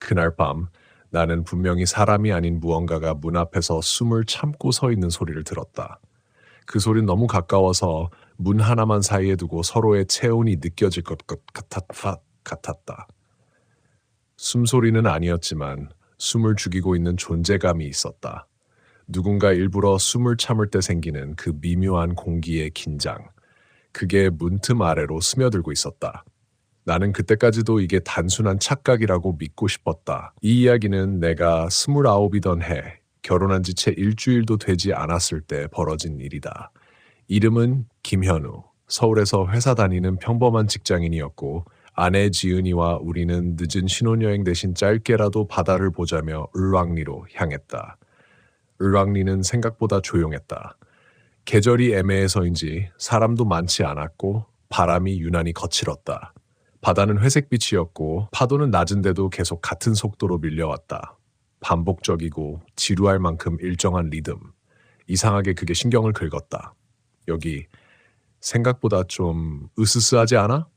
그날 밤 나는 분명히 사람이 아닌 무언가가 문 앞에서 숨을 참고 서 있는 소리를 들었다. 그 소리는 너무 가까워서 문 하나만 사이에 두고 서로의 체온이 느껴질 것 같았다. 숨소리는 아니었지만 숨을 죽이고 있는 존재감이 있었다. 누군가 일부러 숨을 참을 때 생기는 그 미묘한 공기의 긴장. 그게 문틈 아래로 스며들고 있었다. 나는 그때까지도 이게 단순한 착각이라고 믿고 싶었다. 이 이야기는 내가 29이던 해, 결혼한 지 채 일주일도 되지 않았을 때 벌어진 일이다. 이름은 김현우. 서울에서 회사 다니는 평범한 직장인이었고 아내 지은이와 우리는 늦은 신혼여행 대신 짧게라도 바다를 보자며 을왕리로 향했다. 을왕리는 생각보다 조용했다. 계절이 애매해서인지 사람도 많지 않았고 바람이 유난히 거칠었다. 바다는 회색빛이었고 파도는 낮은데도 계속 같은 속도로 밀려왔다. 반복적이고 지루할 만큼 일정한 리듬. 이상하게 그게 신경을 긁었다. 여기 생각보다 좀 으스스하지 않아?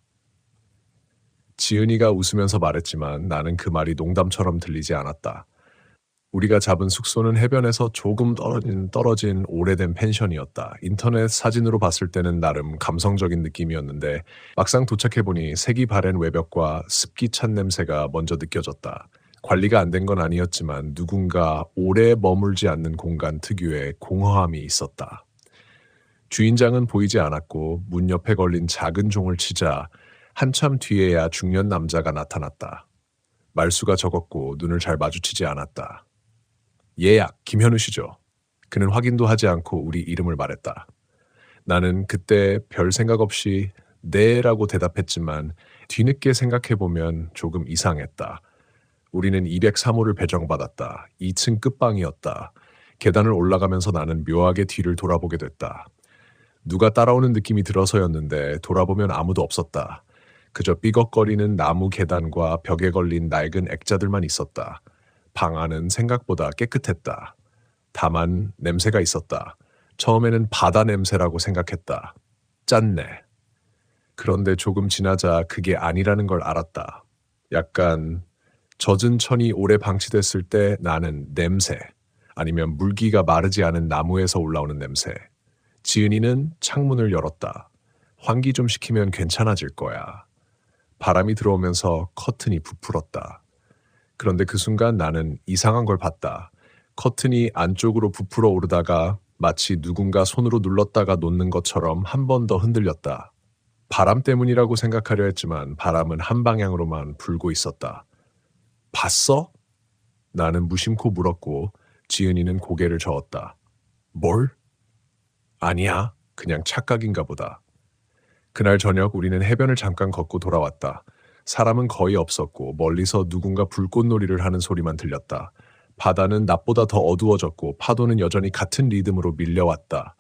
지은이가 웃으면서 말했지만 나는 그 말이 농담처럼 들리지 않았다. 우리가 잡은 숙소는 해변에서 조금 떨어진 오래된 펜션이었다. 인터넷 사진으로 봤을 때는 나름 감성적인 느낌이었는데 막상 도착해보니 색이 바랜 외벽과 습기 찬 냄새가 먼저 느껴졌다. 관리가 안 된 건 아니었지만 누군가 오래 머물지 않는 공간 특유의 공허함이 있었다. 주인장은 보이지 않았고 문 옆에 걸린 작은 종을 치자 한참 뒤에야 중년 남자가 나타났다. 말수가 적었고 눈을 잘 마주치지 않았다. 예약, 김현우 씨죠. 그는 확인도 하지 않고 우리 이름을 말했다. 나는 그때 별 생각 없이 네라고 대답했지만 뒤늦게 생각해보면 조금 이상했다. 우리는 203호를 배정받았다. 2층 끝방이었다. 계단을 올라가면서 나는 묘하게 뒤를 돌아보게 됐다. 누가 따라오는 느낌이 들어서였는데 돌아보면 아무도 없었다. 그저 삐걱거리는 나무 계단과 벽에 걸린 낡은 액자들만 있었다. 방 안은 생각보다 깨끗했다. 다만 냄새가 있었다. 처음에는 바다 냄새라고 생각했다. 짠내. 그런데 조금 지나자 그게 아니라는 걸 알았다. 약간 젖은 천이 오래 방치됐을 때 나는 냄새, 아니면 물기가 마르지 않은 나무에서 올라오는 냄새. 지은이는 창문을 열었다. 환기 좀 시키면 괜찮아질 거야. 바람이 들어오면서 커튼이 부풀었다. 그런데 그 순간 나는 이상한 걸 봤다. 커튼이 안쪽으로 부풀어 오르다가 마치 누군가 손으로 눌렀다가 놓는 것처럼 한 번 더 흔들렸다. 바람 때문이라고 생각하려 했지만 바람은 한 방향으로만 불고 있었다. 봤어? 나는 무심코 물었고 지은이는 고개를 저었다. 뭘? 아니야. 그냥 착각인가 보다. 그날 저녁 우리는 해변을 잠깐 걷고 돌아왔다. 사람은 거의 없었고 멀리서 누군가 불꽃놀이를 하는 소리만 들렸다. 바다는 낮보다 더 어두워졌고 파도는 여전히 같은 리듬으로 밀려왔다.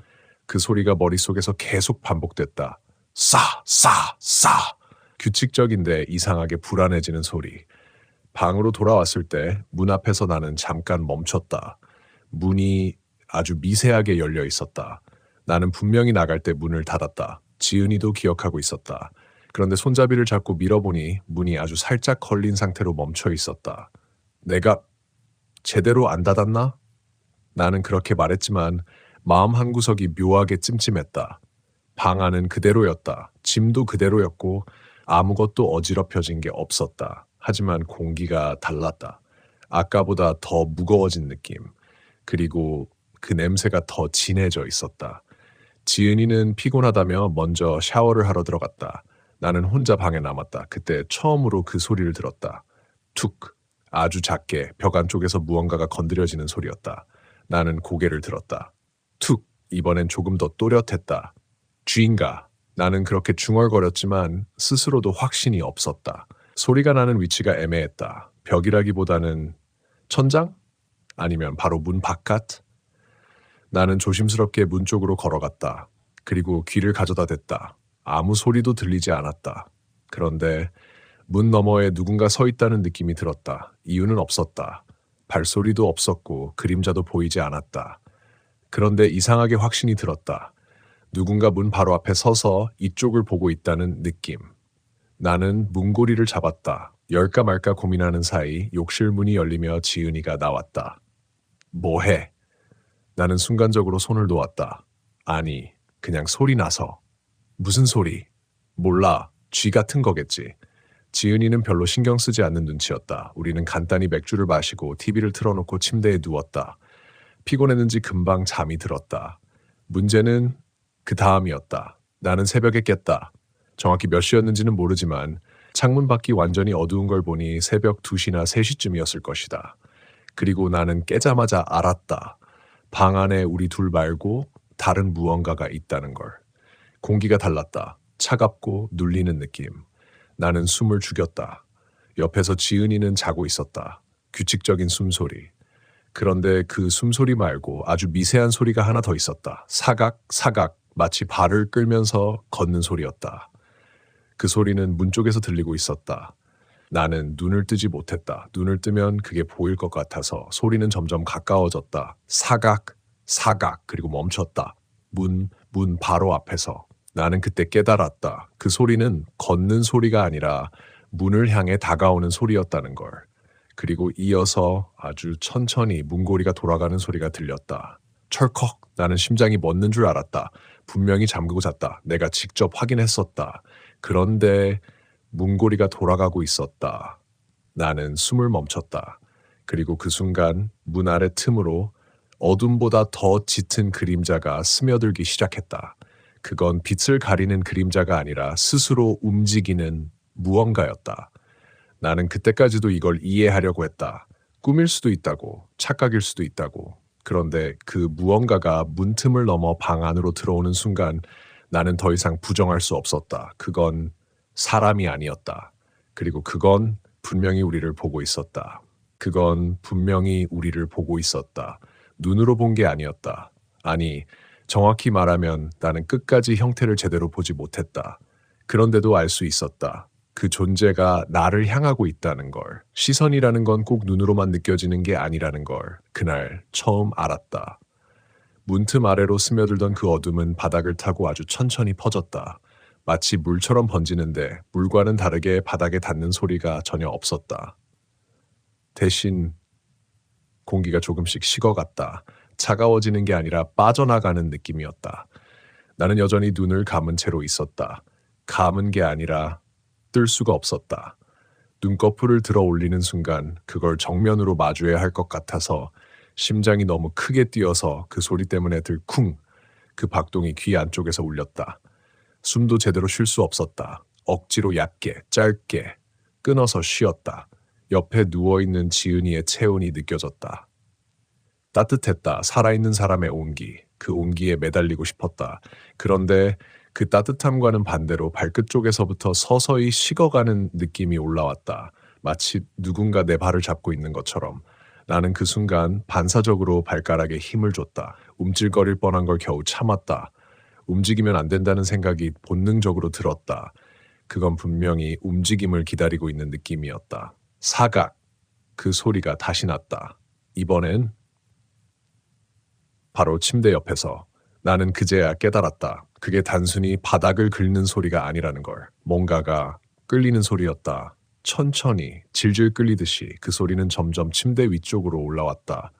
그 소리가 머릿속에서 계속 반복됐다. 싸! 싸! 싸! 규칙적인데 이상하게 불안해지는 소리. 방으로 돌아왔을 때 문 앞에서 나는 잠깐 멈췄다. 문이 아주 미세하게 열려 있었다. 나는 분명히 나갈 때 문을 닫았다. 지은이도 기억하고 있었다. 그런데 손잡이를 잡고 밀어보니 문이 아주 살짝 걸린 상태로 멈춰 있었다. 내가 제대로 안 닫았나? 나는 그렇게 말했지만 마음 한구석이 묘하게 찜찜했다. 방 안은 그대로였다. 짐도 그대로였고 아무것도 어지럽혀진 게 없었다. 하지만 공기가 달랐다. 아까보다 더 무거워진 느낌. 그리고 그 냄새가 더 진해져 있었다. 지은이는 피곤하다며 먼저 샤워를 하러 들어갔다. 나는 혼자 방에 남았다. 그때 처음으로 그 소리를 들었다. 툭. 아주 작게 벽 안쪽에서 무언가가 건드려지는 소리였다. 나는 고개를 들었다. 툭. 이번엔 조금 더 또렷했다. 쥐인가? 나는 그렇게 중얼거렸지만 스스로도 확신이 없었다. 소리가 나는 위치가 애매했다. 벽이라기보다는 천장? 아니면 바로 문 바깥? 나는 조심스럽게 문 쪽으로 걸어갔다. 그리고 귀를 가져다 댔다. 아무 소리도 들리지 않았다. 그런데 문 너머에 누군가 서 있다는 느낌이 들었다. 이유는 없었다. 발소리도 없었고 그림자도 보이지 않았다. 그런데 이상하게 확신이 들었다. 누군가 문 바로 앞에 서서 이쪽을 보고 있다는 느낌. 나는 문고리를 잡았다. 열까 말까 고민하는 사이 욕실 문이 열리며 지은이가 나왔다. 뭐해? 나는 순간적으로 손을 놓았다. 아니, 그냥 소리 나서. 무슨 소리? 몰라. 쥐 같은 거겠지. 지은이는 별로 신경 쓰지 않는 눈치였다. 우리는 간단히 맥주를 마시고 TV를 틀어놓고 침대에 누웠다. 피곤했는지 금방 잠이 들었다. 문제는 그 다음이었다. 나는 새벽에 깼다. 정확히 몇 시였는지는 모르지만 창문 밖이 완전히 어두운 걸 보니 새벽 2시나 3시쯤이었을 것이다. 그리고 나는 깨자마자 알았다. 방 안에 우리 둘 말고 다른 무언가가 있다는 걸. 공기가 달랐다. 차갑고 눌리는 느낌. 나는 숨을 죽였다. 옆에서 지은이는 자고 있었다. 규칙적인 숨소리. 그런데 그 숨소리 말고 아주 미세한 소리가 하나 더 있었다. 사각, 사각, 마치 발을 끌면서 걷는 소리였다. 그 소리는 문 쪽에서 들리고 있었다. 나는 눈을 뜨지 못했다. 눈을 뜨면 그게 보일 것 같아서 소리는 점점 가까워졌다. 사각, 사각, 그리고 멈췄다. 문 바로 앞에서. 나는 그때 깨달았다. 그 소리는 걷는 소리가 아니라 문을 향해 다가오는 소리였다는 걸. 그리고 이어서 아주 천천히 문고리가 돌아가는 소리가 들렸다. 철컥. 나는 심장이 멎는 줄 알았다. 분명히 잠그고 잤다. 내가 직접 확인했었다. 그런데 문고리가 돌아가고 있었다. 나는 숨을 멈췄다. 그리고 그 순간 문 아래 틈으로 어둠보다 더 짙은 그림자가 스며들기 시작했다. 그건 빛을 가리는 그림자가 아니라 스스로 움직이는 무언가였다. 나는 그때까지도 이걸 이해하려고 했다. 꿈일 수도 있다고, 착각일 수도 있다고. 그런데 그 무언가가 문틈을 넘어 방 안으로 들어오는 순간 나는 더 이상 부정할 수 없었다. 그건 사람이 아니었다. 그리고 그건 분명히 우리를 보고 있었다. 그건 분명히 우리를 보고 있었다. 눈으로 본 게 아니었다. 아니, 정확히 말하면 나는 끝까지 형태를 제대로 보지 못했다. 그런데도 알 수 있었다. 그 존재가 나를 향하고 있다는 걸. 시선이라는 건 꼭 눈으로만 느껴지는 게 아니라는 걸 그날 처음 알았다. 문틈 아래로 스며들던 그 어둠은 바닥을 타고 아주 천천히 퍼졌다. 마치 물처럼 번지는데 물과는 다르게 바닥에 닿는 소리가 전혀 없었다. 대신 공기가 조금씩 식어갔다. 차가워지는 게 아니라 빠져나가는 느낌이었다. 나는 여전히 눈을 감은 채로 있었다. 감은 게 아니라 뜰 수가 없었다. 눈꺼풀을 들어 올리는 순간 그걸 정면으로 마주해야 할 것 같아서 심장이 너무 크게 뛰어서 그 소리 때문에 들쿵 그 박동이 귀 안쪽에서 울렸다. 숨도 제대로 쉴 수 없었다. 억지로 얕게 짧게 끊어서 쉬었다. 옆에 누워있는 지은이의 체온이 느껴졌다. 따뜻했다. 살아있는 사람의 온기. 그 온기에 매달리고 싶었다. 그런데 그 따뜻함과는 반대로 발끝 쪽에서부터 서서히 식어가는 느낌이 올라왔다. 마치 누군가 내 발을 잡고 있는 것처럼. 나는 그 순간 반사적으로 발가락에 힘을 줬다. 움찔거릴 뻔한 걸 겨우 참았다. 움직이면 안 된다는 생각이 본능적으로 들었다. 그건 분명히 움직임을 기다리고 있는 느낌이었다. 사각. 그 소리가 다시 났다. 이번엔 바로 침대 옆에서. 나는 그제야 깨달았다. 그게 단순히 바닥을 긁는 소리가 아니라는 걸. 뭔가가 끌리는 소리였다. 천천히 질질 끌리듯이 그 소리는 점점 침대 위쪽으로 올라왔다.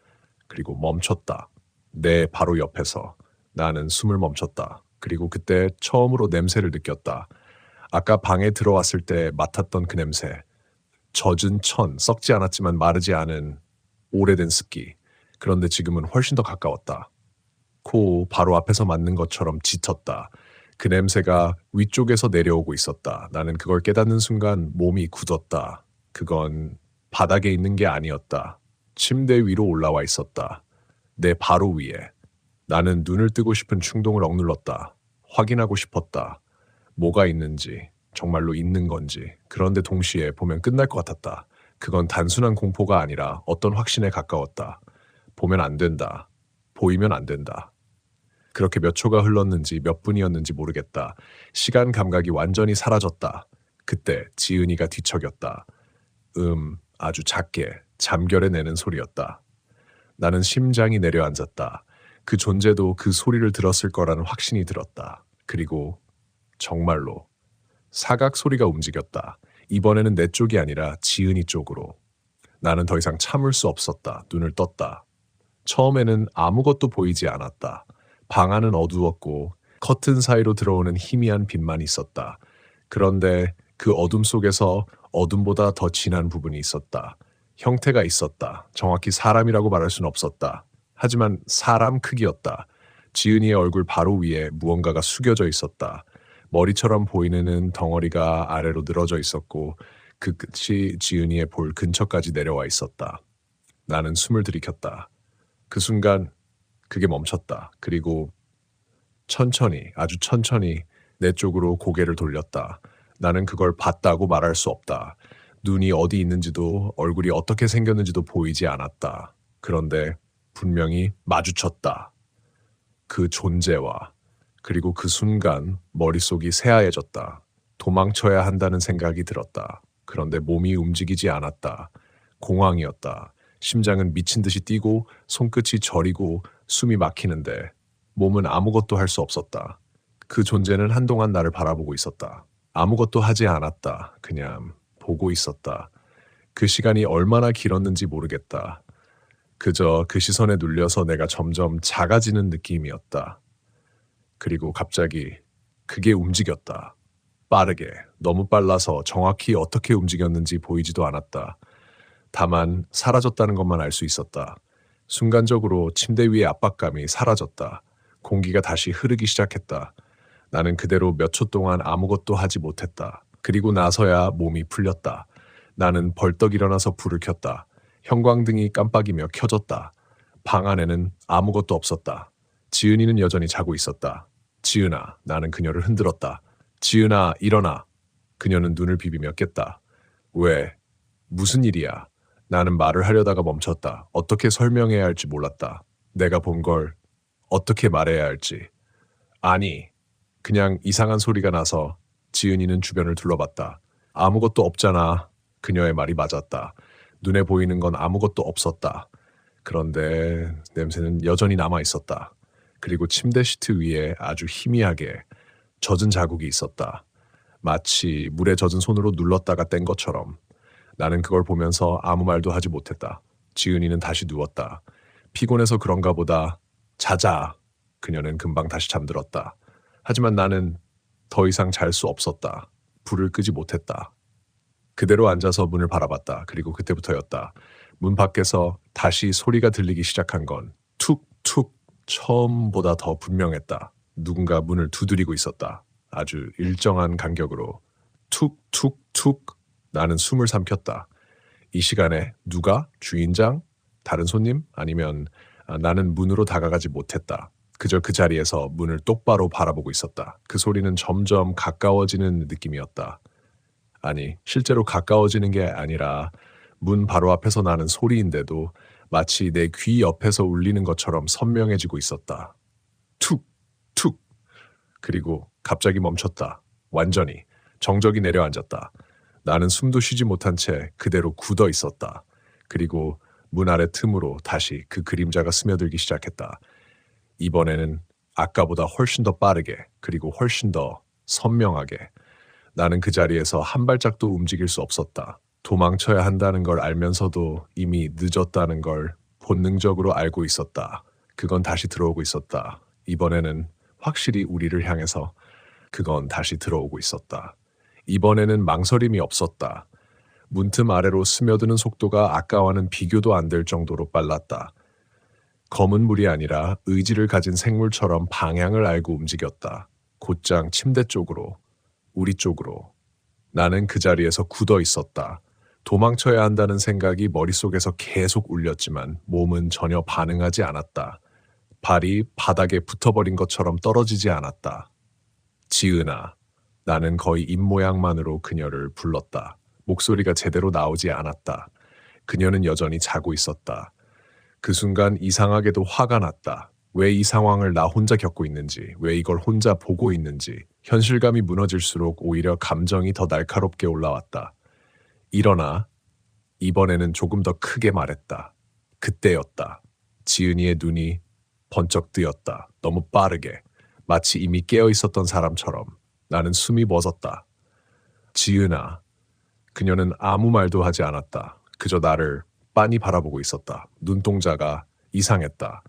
그리고 멈췄다. 내 바로 옆에서. 나는 숨을 멈췄다. 그리고 그때 처음으로 냄새를 느꼈다. 아까 방에 들어왔을 때 맡았던 그 냄새. 젖은 천, 썩지 않았지만 마르지 않은 오래된 습기. 그런데 지금은 훨씬 더 가까웠다. 코 바로 앞에서 맞는 것처럼 짙었다. 그 냄새가 위쪽에서 내려오고 있었다. 나는 그걸 깨닫는 순간 몸이 굳었다. 그건 바닥에 있는 게 아니었다. 침대 위로 올라와 있었다. 내 바로 위에. 나는 눈을 뜨고 싶은 충동을 억눌렀다. 확인하고 싶었다. 뭐가 있는지, 정말로 있는 건지. 그런데 동시에 보면 끝날 것 같았다. 그건 단순한 공포가 아니라 어떤 확신에 가까웠다. 보면 안 된다. 보이면 안 된다. 그렇게 몇 초가 흘렀는지 몇 분이었는지 모르겠다. 시간 감각이 완전히 사라졌다. 그때 지은이가 뒤척였다. 아주 작게 잠결에 내는 소리였다. 나는 심장이 내려앉았다. 그 존재도 그 소리를 들었을 거라는 확신이 들었다. 그리고 정말로 사각 소리가 움직였다. 이번에는 내 쪽이 아니라 지은이 쪽으로. 나는 더 이상 참을 수 없었다. 눈을 떴다. 처음에는 아무것도 보이지 않았다. 방 안은 어두웠고 커튼 사이로 들어오는 희미한 빛만 있었다. 그런데 그 어둠 속에서 어둠보다 더 진한 부분이 있었다. 형태가 있었다. 정확히 사람이라고 말할 수는 없었다. 하지만 사람 크기였다. 지은이의 얼굴 바로 위에 무언가가 숙여져 있었다. 머리처럼 보이는 덩어리가 아래로 늘어져 있었고 그 끝이 지은이의 볼 근처까지 내려와 있었다. 나는 숨을 들이켰다. 그 순간 그게 멈췄다. 그리고 천천히, 아주 천천히 내 쪽으로 고개를 돌렸다. 나는 그걸 봤다고 말할 수 없다. 눈이 어디 있는지도 얼굴이 어떻게 생겼는지도 보이지 않았다. 그런데 분명히 마주쳤다. 그 존재와. 그리고 그 순간 머릿속이 새하얘졌다. 도망쳐야 한다는 생각이 들었다. 그런데 몸이 움직이지 않았다. 공황이었다. 심장은 미친 듯이 뛰고 손끝이 저리고 숨이 막히는데 몸은 아무것도 할 수 없었다. 그 존재는 한동안 나를 바라보고 있었다. 아무것도 하지 않았다. 그냥 보고 있었다. 그 시간이 얼마나 길었는지 모르겠다. 그저 그 시선에 눌려서 내가 점점 작아지는 느낌이었다. 그리고 갑자기 그게 움직였다. 빠르게, 너무 빨라서 정확히 어떻게 움직였는지 보이지도 않았다. 다만 사라졌다는 것만 알 수 있었다. 순간적으로 침대 위의 압박감이 사라졌다. 공기가 다시 흐르기 시작했다. 나는 그대로 몇 초 동안 아무것도 하지 못했다. 그리고 나서야 몸이 풀렸다. 나는 벌떡 일어나서 불을 켰다. 형광등이 깜빡이며 켜졌다. 방 안에는 아무것도 없었다. 지은이는 여전히 자고 있었다. 지은아, 나는 그녀를 흔들었다. 지은아, 일어나. 그녀는 눈을 비비며 깼다. 왜? 무슨 일이야? 나는 말을 하려다가 멈췄다. 어떻게 설명해야 할지 몰랐다. 내가 본 걸 어떻게 말해야 할지. 아니, 그냥 이상한 소리가 나서 지은이는 주변을 둘러봤다. 아무것도 없잖아. 그녀의 말이 맞았다. 눈에 보이는 건 아무것도 없었다. 그런데 냄새는 여전히 남아 있었다. 그리고 침대 시트 위에 아주 희미하게 젖은 자국이 있었다. 마치 물에 젖은 손으로 눌렀다가 뗀 것처럼. 나는 그걸 보면서 아무 말도 하지 못했다. 지은이는 다시 누웠다. 피곤해서 그런가 보다. 자자. 그녀는 금방 다시 잠들었다. 하지만 나는 더 이상 잘 수 없었다. 불을 끄지 못했다. 그대로 앉아서 문을 바라봤다. 그리고 그때부터였다. 문 밖에서 다시 소리가 들리기 시작한 건 툭툭 처음보다 더 분명했다. 누군가 문을 두드리고 있었다. 아주 일정한 간격으로 툭툭툭. 나는 숨을 삼켰다. 이 시간에 누가? 주인장? 다른 손님? 아니면 나는 문으로 다가가지 못했다. 그저 그 자리에서 문을 똑바로 바라보고 있었다. 그 소리는 점점 가까워지는 느낌이었다. 아니, 실제로 가까워지는 게 아니라 문 바로 앞에서 나는 소리인데도 마치 내 귀 옆에서 울리는 것처럼 선명해지고 있었다. 툭! 툭! 그리고 갑자기 멈췄다. 완전히. 정적이 내려앉았다. 나는 숨도 쉬지 못한 채 그대로 굳어 있었다. 그리고 문 아래 틈으로 다시 그 그림자가 스며들기 시작했다. 이번에는 아까보다 훨씬 더 빠르게 그리고 훨씬 더 선명하게. 나는 그 자리에서 한 발짝도 움직일 수 없었다. 도망쳐야 한다는 걸 알면서도 이미 늦었다는 걸 본능적으로 알고 있었다. 그건 다시 들어오고 있었다. 이번에는 확실히 우리를 향해서 그건 다시 들어오고 있었다. 이번에는 망설임이 없었다. 문틈 아래로 스며드는 속도가 아까와는 비교도 안 될 정도로 빨랐다. 검은 물이 아니라 의지를 가진 생물처럼 방향을 알고 움직였다. 곧장 침대 쪽으로, 우리 쪽으로. 나는 그 자리에서 굳어 있었다. 도망쳐야 한다는 생각이 머릿속에서 계속 울렸지만 몸은 전혀 반응하지 않았다. 발이 바닥에 붙어버린 것처럼 떨어지지 않았다. 지은아. 나는 거의 입모양만으로 그녀를 불렀다. 목소리가 제대로 나오지 않았다. 그녀는 여전히 자고 있었다. 그 순간 이상하게도 화가 났다. 왜 이 상황을 나 혼자 겪고 있는지, 왜 이걸 혼자 보고 있는지. 현실감이 무너질수록 오히려 감정이 더 날카롭게 올라왔다. 일어나. 이번에는 조금 더 크게 말했다. 그때였다. 지은이의 눈이 번쩍 뜨였다. 너무 빠르게. 마치 이미 깨어 있었던 사람처럼. 나는 숨이 멎었다. 지은아. 그녀는 아무 말도 하지 않았다. 그저 나를 빤히 바라보고 있었다. 눈동자가 이상했다.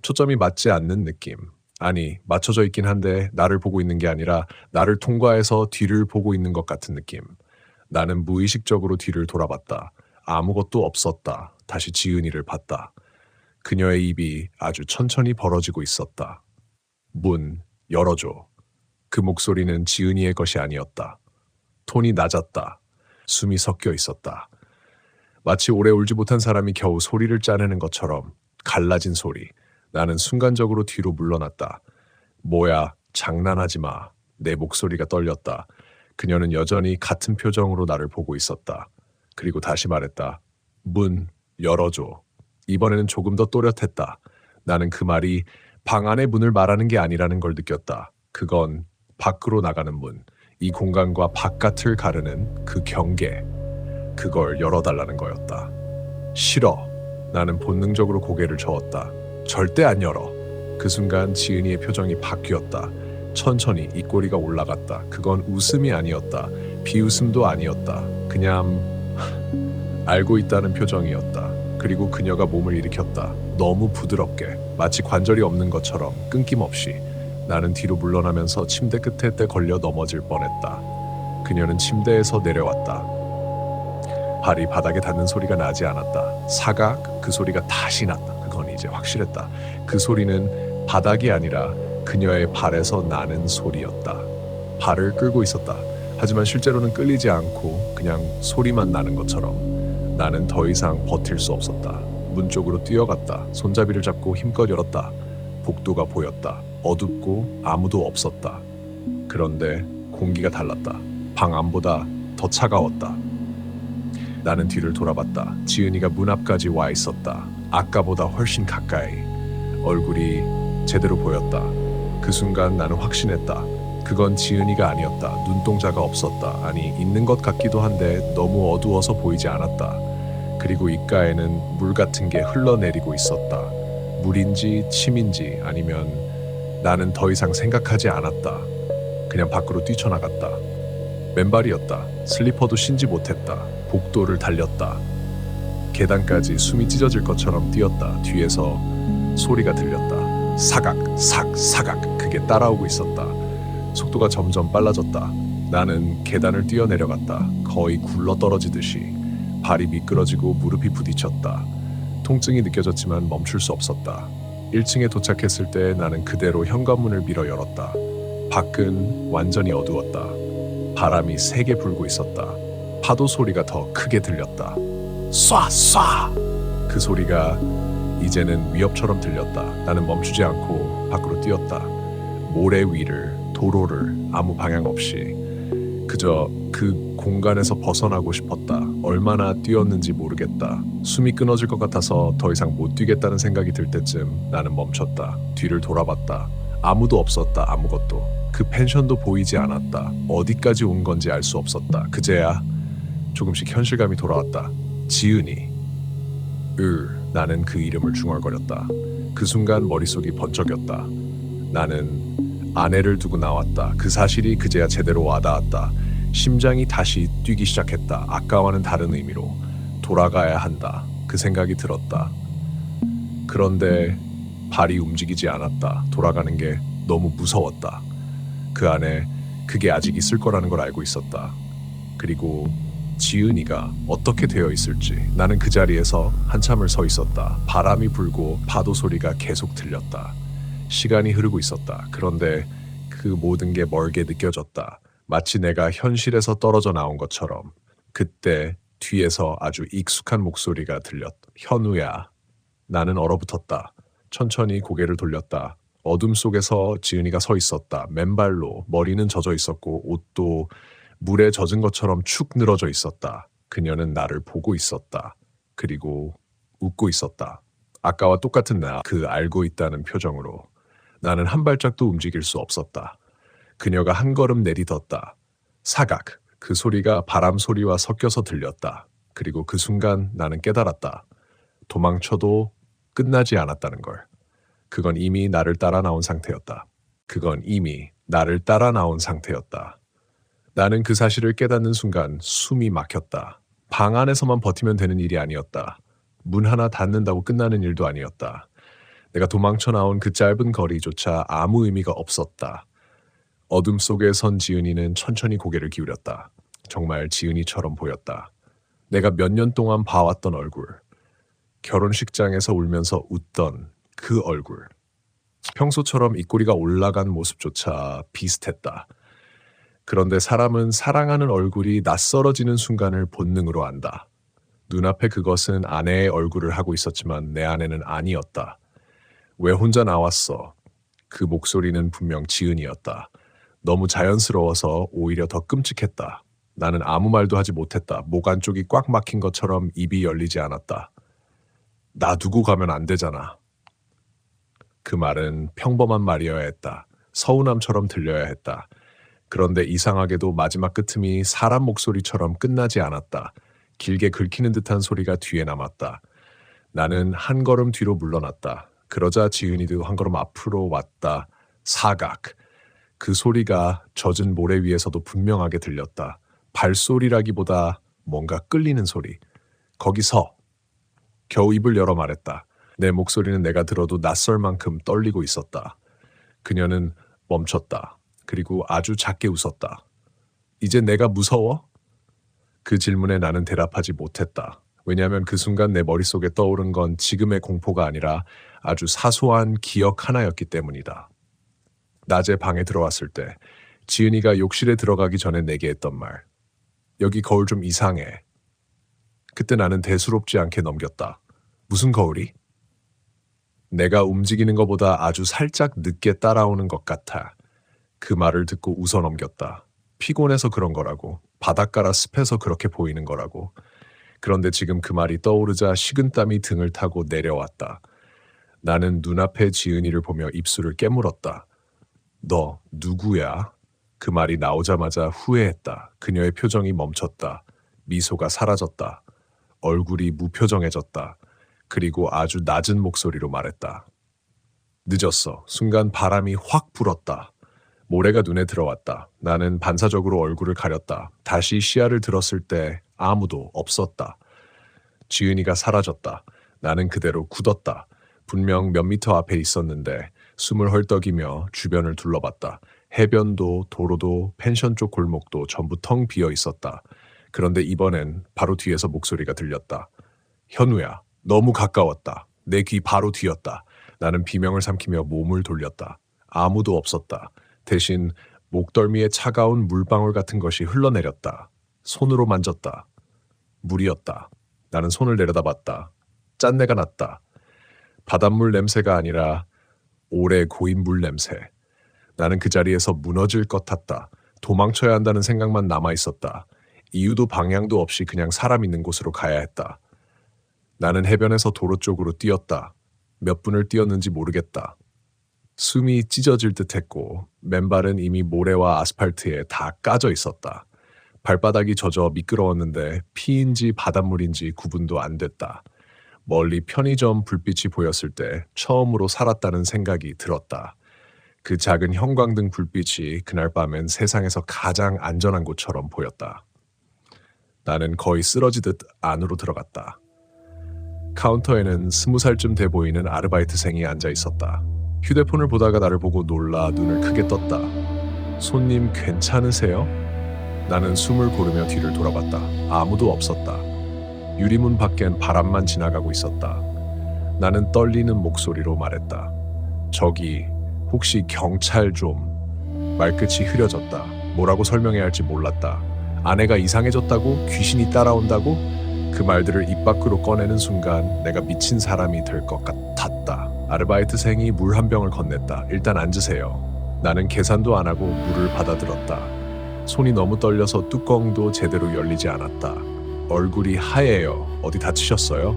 초점이 맞지 않는 느낌. 아니, 맞춰져 있긴 한데 나를 보고 있는 게 아니라 나를 통과해서 뒤를 보고 있는 것 같은 느낌. 나는 무의식적으로 뒤를 돌아봤다. 아무것도 없었다. 다시 지은이를 봤다. 그녀의 입이 아주 천천히 벌어지고 있었다. 문, 열어줘. 그 목소리는 지은이의 것이 아니었다. 톤이 낮았다. 숨이 섞여 있었다. 마치 오래 울지 못한 사람이 겨우 소리를 짜내는 것처럼 갈라진 소리. 나는 순간적으로 뒤로 물러났다. 뭐야, 장난하지 마. 내 목소리가 떨렸다. 그녀는 여전히 같은 표정으로 나를 보고 있었다. 그리고 다시 말했다. 문, 열어줘. 이번에는 조금 더 또렷했다. 나는 그 말이 방 안의 문을 말하는 게 아니라는 걸 느꼈다. 그건 밖으로 나가는 문, 이 공간과 바깥을 가르는 그 경계. 그걸 열어달라는 거였다. 싫어. 나는 본능적으로 고개를 저었다. 절대 안 열어. 그 순간 지은이의 표정이 바뀌었다. 천천히 입꼬리가 올라갔다. 그건 웃음이 아니었다. 비웃음도 아니었다. 그냥 알고 있다는 표정이었다. 그리고 그녀가 몸을 일으켰다. 너무 부드럽게, 마치 관절이 없는 것처럼 끊김없이. 나는 뒤로 물러나면서 침대 끝에 걸려 넘어질 뻔했다. 그녀는 침대에서 내려왔다. 발이 바닥에 닿는 소리가 나지 않았다. 사각, 그 소리가 다시 났다. 그건 이제 확실했다. 그 소리는 바닥이 아니라 그녀의 발에서 나는 소리였다. 발을 끌고 있었다. 하지만 실제로는 끌리지 않고 그냥 소리만 나는 것처럼. 나는 더 이상 버틸 수 없었다. 문 쪽으로 뛰어갔다. 손잡이를 잡고 힘껏 열었다. 복도가 보였다. 어둡고 아무도 없었다. 그런데 공기가 달랐다. 방 안보다 더 차가웠다. 나는 뒤를 돌아봤다. 지은이가 문 앞까지 와 있었다. 아까보다 훨씬 가까이. 얼굴이 제대로 보였다. 그 순간 나는 확신했다. 그건 지은이가 아니었다. 눈동자가 없었다. 아니, 있는 것 같기도 한데 너무 어두워서 보이지 않았다. 그리고 입가에는 물 같은 게 흘러내리고 있었다. 물인지 침인지 아니면 나는 더 이상 생각하지 않았다. 그냥 밖으로 뛰쳐나갔다. 맨발이었다. 슬리퍼도 신지 못했다. 복도를 달렸다. 계단까지 숨이 찢어질 것처럼 뛰었다. 뒤에서 소리가 들렸다. 사각, 사각. 그게 따라오고 있었다. 속도가 점점 빨라졌다. 나는 계단을 뛰어내려갔다. 거의 굴러떨어지듯이. 발이 미끄러지고 무릎이 부딪혔다. 통증이 느껴졌지만 멈출 수 없었다. 1층에 도착했을 때 나는 그대로 현관문을 밀어 열었다. 밖은 완전히 어두웠다. 바람이 세게 불고 있었다. 파도 소리가 더 크게 들렸다. 쏴! 그 소리가 이제는 위협처럼 들렸다. 나는 멈추지 않고 밖으로 뛰었다. 모래 위를, 도로를 아무 방향 없이. 그저 그 공간에서 벗어나고 싶었다. 얼마나 뛰었는지 모르겠다. 숨이 끊어질 것 같아서 더 이상 못 뛰겠다는 생각이 들 때쯤 나는 멈췄다. 뒤를 돌아봤다. 아무도 없었다. 아무것도. 그 펜션도 보이지 않았다. 어디까지 온 건지 알 수 없었다. 그제야 조금씩 현실감이 돌아왔다. 지은이. 나는 그 이름을 중얼거렸다. 그 순간 머릿속이 번쩍였다. 나는 아내를 두고 나왔다. 그 사실이 그제야 제대로 와닿았다. 심장이 다시 뛰기 시작했다. 아까와는 다른 의미로. 돌아가야 한다. 그 생각이 들었다. 그런데 발이 움직이지 않았다. 돌아가는 게 너무 무서웠다. 그 안에 그게 아직 있을 거라는 걸 알고 있었다. 그리고 지은이가 어떻게 되어 있을지. 나는 그 자리에서 한참을 서 있었다. 바람이 불고 파도 소리가 계속 들렸다. 시간이 흐르고 있었다. 그런데 그 모든 게 멀게 느껴졌다. 마치 내가 현실에서 떨어져 나온 것처럼. 그때 뒤에서 아주 익숙한 목소리가 들렸다. 현우야. 나는 얼어붙었다. 천천히 고개를 돌렸다. 어둠 속에서 지은이가 서 있었다. 맨발로. 머리는 젖어 있었고 옷도 물에 젖은 것처럼 축 늘어져 있었다. 그녀는 나를 보고 있었다. 그리고 웃고 있었다. 아까와 똑같은 나, 그 알고 있다는 표정으로. 나는 한 발짝도 움직일 수 없었다. 그녀가 한 걸음 내딛었다. 사각, 그 소리가 바람 소리와 섞여서 들렸다. 그리고 그 순간 나는 깨달았다. 도망쳐도 끝나지 않았다는 걸. 그건 이미 나를 따라 나온 상태였다. 그건 이미 나를 따라 나온 상태였다. 나는 그 사실을 깨닫는 순간 숨이 막혔다. 방 안에서만 버티면 되는 일이 아니었다. 문 하나 닫는다고 끝나는 일도 아니었다. 내가 도망쳐 나온 그 짧은 거리조차 아무 의미가 없었다. 어둠 속에 선 지은이는 천천히 고개를 기울였다. 정말 지은이처럼 보였다. 내가 몇 년 동안 봐왔던 얼굴. 결혼식장에서 울면서 웃던 그 얼굴. 평소처럼 입꼬리가 올라간 모습조차 비슷했다. 그런데 사람은 사랑하는 얼굴이 낯설어지는 순간을 본능으로 안다. 눈앞에 그것은 아내의 얼굴을 하고 있었지만 내 아내는 아니었다. 왜 혼자 나왔어? 그 목소리는 분명 지은이었다. 너무 자연스러워서 오히려 더 끔찍했다. 나는 아무 말도 하지 못했다. 목 안쪽이 꽉 막힌 것처럼 입이 열리지 않았다. 나 두고 가면 안 되잖아. 그 말은 평범한 말이어야 했다. 서운함처럼 들려야 했다. 그런데 이상하게도 마지막 끝음이 사람 목소리처럼 끝나지 않았다. 길게 긁히는 듯한 소리가 뒤에 남았다. 나는 한 걸음 뒤로 물러났다. 그러자 지은이도 한 걸음 앞으로 왔다. 사각. 그 소리가 젖은 모래 위에서도 분명하게 들렸다. 발소리라기보다 뭔가 끌리는 소리. 거기서 겨우 입을 열어 말했다. 내 목소리는 내가 들어도 낯설 만큼 떨리고 있었다. 그녀는 멈췄다. 그리고 아주 작게 웃었다. 이제 내가 무서워? 그 질문에 나는 대답하지 못했다. 왜냐하면 그 순간 내 머릿속에 떠오른 건 지금의 공포가 아니라 아주 사소한 기억 하나였기 때문이다. 낮에 방에 들어왔을 때 지은이가 욕실에 들어가기 전에 내게 했던 말. 여기 거울 좀 이상해. 그때 나는 대수롭지 않게 넘겼다. 무슨 거울이? 내가 움직이는 것보다 아주 살짝 늦게 따라오는 것 같아. 그 말을 듣고 웃어 넘겼다. 피곤해서 그런 거라고. 바닷가라 습해서 그렇게 보이는 거라고. 그런데 지금 그 말이 떠오르자 식은땀이 등을 타고 내려왔다. 나는 눈앞의 지은이를 보며 입술을 깨물었다. 너 누구야? 그 말이 나오자마자 후회했다. 그녀의 표정이 멈췄다. 미소가 사라졌다. 얼굴이 무표정해졌다. 그리고 아주 낮은 목소리로 말했다. 늦었어. 순간 바람이 확 불었다. 모래가 눈에 들어왔다. 나는 반사적으로 얼굴을 가렸다. 다시 시야를 들었을 때 아무도 없었다. 지은이가 사라졌다. 나는 그대로 굳었다. 분명 몇 미터 앞에 있었는데 숨을 헐떡이며 주변을 둘러봤다. 해변도 도로도 펜션 쪽 골목도 전부 텅 비어 있었다. 그런데 이번엔 바로 뒤에서 목소리가 들렸다. 현우야, 너무 가까웠다. 내 귀 바로 뒤였다. 나는 비명을 삼키며 몸을 돌렸다. 아무도 없었다. 대신 목덜미에 차가운 물방울 같은 것이 흘러내렸다. 손으로 만졌다. 물이었다. 나는 손을 내려다봤다. 짠내가 났다. 바닷물 냄새가 아니라 오래 고인 물 냄새. 나는 그 자리에서 무너질 것 같다. 도망쳐야 한다는 생각만 남아있었다. 이유도 방향도 없이 그냥 사람 있는 곳으로 가야 했다. 나는 해변에서 도로 쪽으로 뛰었다. 몇 분을 뛰었는지 모르겠다. 숨이 찢어질 듯했고 맨발은 이미 모래와 아스팔트에 다 까져 있었다. 발바닥이 젖어 미끄러웠는데 피인지 바닷물인지 구분도 안 됐다. 멀리 편의점 불빛이 보였을 때 처음으로 살았다는 생각이 들었다. 그 작은 형광등 불빛이 그날 밤엔 세상에서 가장 안전한 곳처럼 보였다. 나는 거의 쓰러지듯 안으로 들어갔다. 카운터에는 20살쯤 돼 보이는 아르바이트생이 앉아 있었다. 휴대폰을 보다가 나를 보고 놀라 눈을 크게 떴다. 손님 괜찮으세요? 나는 숨을 고르며 뒤를 돌아봤다. 아무도 없었다. 유리문 밖엔 바람만 지나가고 있었다. 나는 떨리는 목소리로 말했다. 저기 혹시 경찰 좀. 말끝이 흐려졌다. 뭐라고 설명해야 할지 몰랐다. 아내가 이상해졌다고? 귀신이 따라온다고? 그 말들을 입 밖으로 꺼내는 순간 내가 미친 사람이 될 것 같았다. 아르바이트생이 물 한 병을 건넸다. 일단 앉으세요. 나는 계산도 안 하고 물을 받아들었다. 손이 너무 떨려서 뚜껑도 제대로 열리지 않았다. 얼굴이 하얘요. 어디 다치셨어요?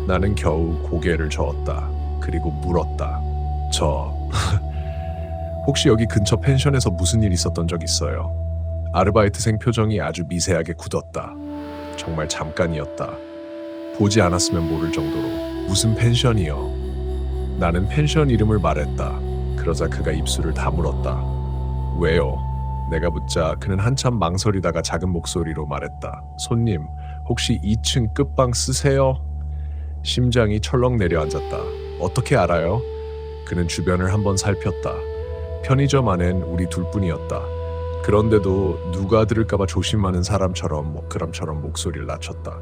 나는 겨우 고개를 저었다. 그리고 물었다. 혹시 여기 근처 펜션에서 무슨 일 있었던 적 있어요? 아르바이트생 표정이 아주 미세하게 굳었다. 정말 잠깐이었다. 보지 않았으면 모를 정도로. 무슨 펜션이요? 나는 펜션 이름을 말했다. 그러자 그가 입술을 다물었다. 왜요? 내가 묻자 그는 한참 망설이다가 작은 목소리로 말했다. 손님, 혹시 2층 끝방 쓰세요? 심장이 철렁 내려앉았다. 어떻게 알아요? 그는 주변을 한번 살폈다. 편의점 안엔 우리 둘뿐이었다. 그런데도 누가 들을까봐 조심하는 사람처럼 목소리를 낮췄다.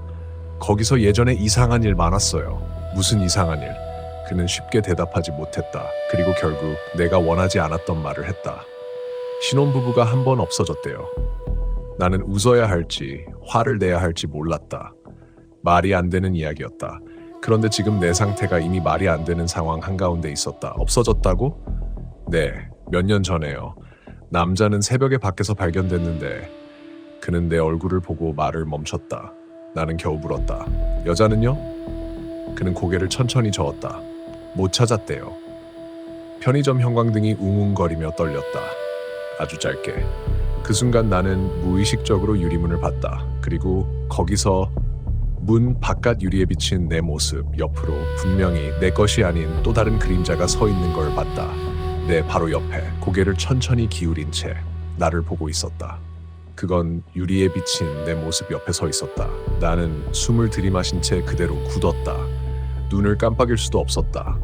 거기서 예전에 이상한 일 많았어요. 무슨 이상한 일? 그는 쉽게 대답하지 못했다. 그리고 결국 내가 원하지 않았던 말을 했다. 신혼부부가 한 번 없어졌대요. 나는 웃어야 할지 화를 내야 할지 몰랐다. 말이 안 되는 이야기였다. 그런데 지금 내 상태가 이미 말이 안 되는 상황 한가운데 있었다. 없어졌다고? 네, 몇 년 전에요. 남자는 새벽에 밖에서 발견됐는데 그는 내 얼굴을 보고 말을 멈췄다. 나는 겨우 물었다. 여자는요? 그는 고개를 천천히 저었다. 못 찾았대요. 편의점 형광등이 웅웅거리며 떨렸다. 아주 짧게. 그 순간 나는 무의식적으로 유리문을 봤다. 그리고 거기서 문 바깥 유리에 비친 내 모습 옆으로 분명히 내 것이 아닌 또 다른 그림자가 서 있는 걸 봤다. 내 바로 옆에 고개를 천천히 기울인 채 나를 보고 있었다. 그건 유리에 비친 내 모습 옆에 서 있었다. 나는 숨을 들이마신 채 그대로 굳었다. 눈을 깜빡일 수도 없었다.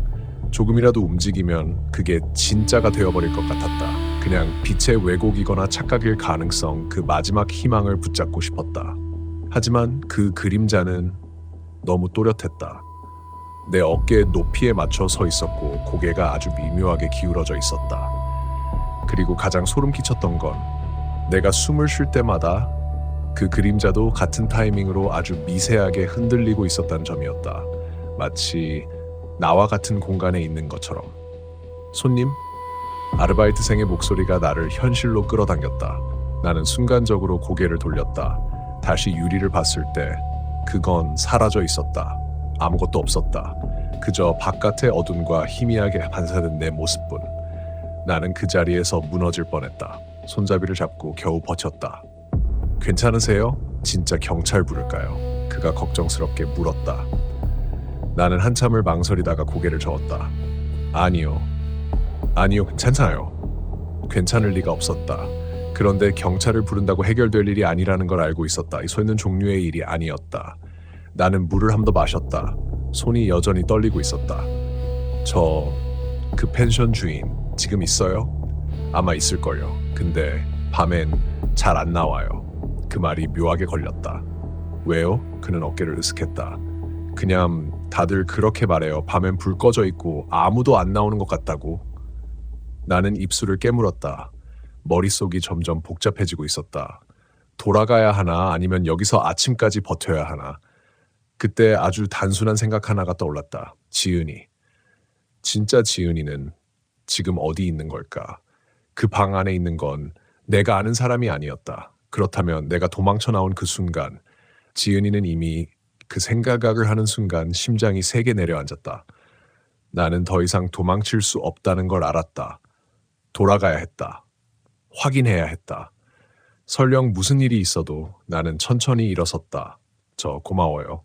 조금이라도 움직이면 그게 진짜가 되어버릴 것 같았다. 그냥 빛의 왜곡이거나 착각일 가능성, 그 마지막 희망을 붙잡고 싶었다. 하지만 그 그림자는 너무 또렷했다. 내 어깨 높이에 맞춰 서 있었고 고개가 아주 미묘하게 기울어져 있었다. 그리고 가장 소름 끼쳤던 건 내가 숨을 쉴 때마다 그 그림자도 같은 타이밍으로 아주 미세하게 흔들리고 있었다는 점이었다. 마치 나와 같은 공간에 있는 것처럼. 손님? 아르바이트생의 목소리가 나를 현실로 끌어당겼다. 나는 순간적으로 고개를 돌렸다. 다시 유리를 봤을 때 그건 사라져 있었다. 아무것도 없었다. 그저 바깥의 어둠과 희미하게 반사된 내 모습뿐. 나는 그 자리에서 무너질 뻔했다. 손잡이를 잡고 겨우 버텼다. 괜찮으세요? 진짜 경찰 부를까요? 그가 걱정스럽게 물었다. 나는 한참을 망설이다가 고개를 저었다. 아니요, 괜찮아요. 괜찮을 리가 없었다. 그런데 경찰을 부른다고 해결될 일이 아니라는 걸 알고 있었다. 이 소리는 종류의 일이 아니었다. 나는 물을 한 더 마셨다. 손이 여전히 떨리고 있었다. 그 펜션 주인 지금 있어요? 아마 있을걸요. 근데 밤엔 잘 안 나와요. 그 말이 묘하게 걸렸다. 왜요? 그는 어깨를 으쓱했다. 그냥 다들 그렇게 말해요. 밤엔 불 꺼져 있고 아무도 안 나오는 것 같다고. 나는 입술을 깨물었다. 머릿속이 점점 복잡해지고 있었다. 돌아가야 하나 아니면 여기서 아침까지 버텨야 하나. 그때 아주 단순한 생각 하나가 떠올랐다. 지은이. 진짜 지은이는 지금 어디 있는 걸까? 그 방 안에 있는 건 내가 아는 사람이 아니었다. 그렇다면 내가 도망쳐 나온 그 순간 지은이는 이미 그 생각을 하는 순간 심장이 세게 내려앉았다. 나는 더 이상 도망칠 수 없다는 걸 알았다. 돌아가야 했다. 확인해야 했다. 설령 무슨 일이 있어도 나는 천천히 일어섰다. 고마워요.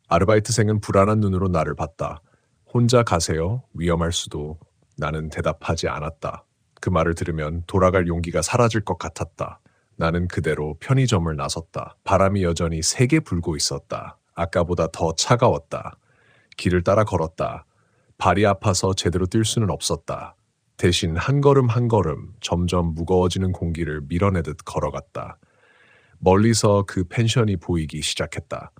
아르바이트생은 불안한 눈으로 나를 봤다. 혼자 가세요? 위험할 수도. 나는 대답하지 않았다. 그 말을 들으면 돌아갈 용기가 사라질 것 같았다. 나는 그대로 편의점을 나섰다. 바람이 여전히 세게 불고 있었다. 아까보다 더 차가웠다. 길을 따라 걸었다. 발이 아파서 제대로 뛸 수는 없었다. 대신 한 걸음 한 걸음 점점 무거워지는 공기를 밀어내듯 걸어갔다. 멀리서 그 펜션이 보이기 시작했다.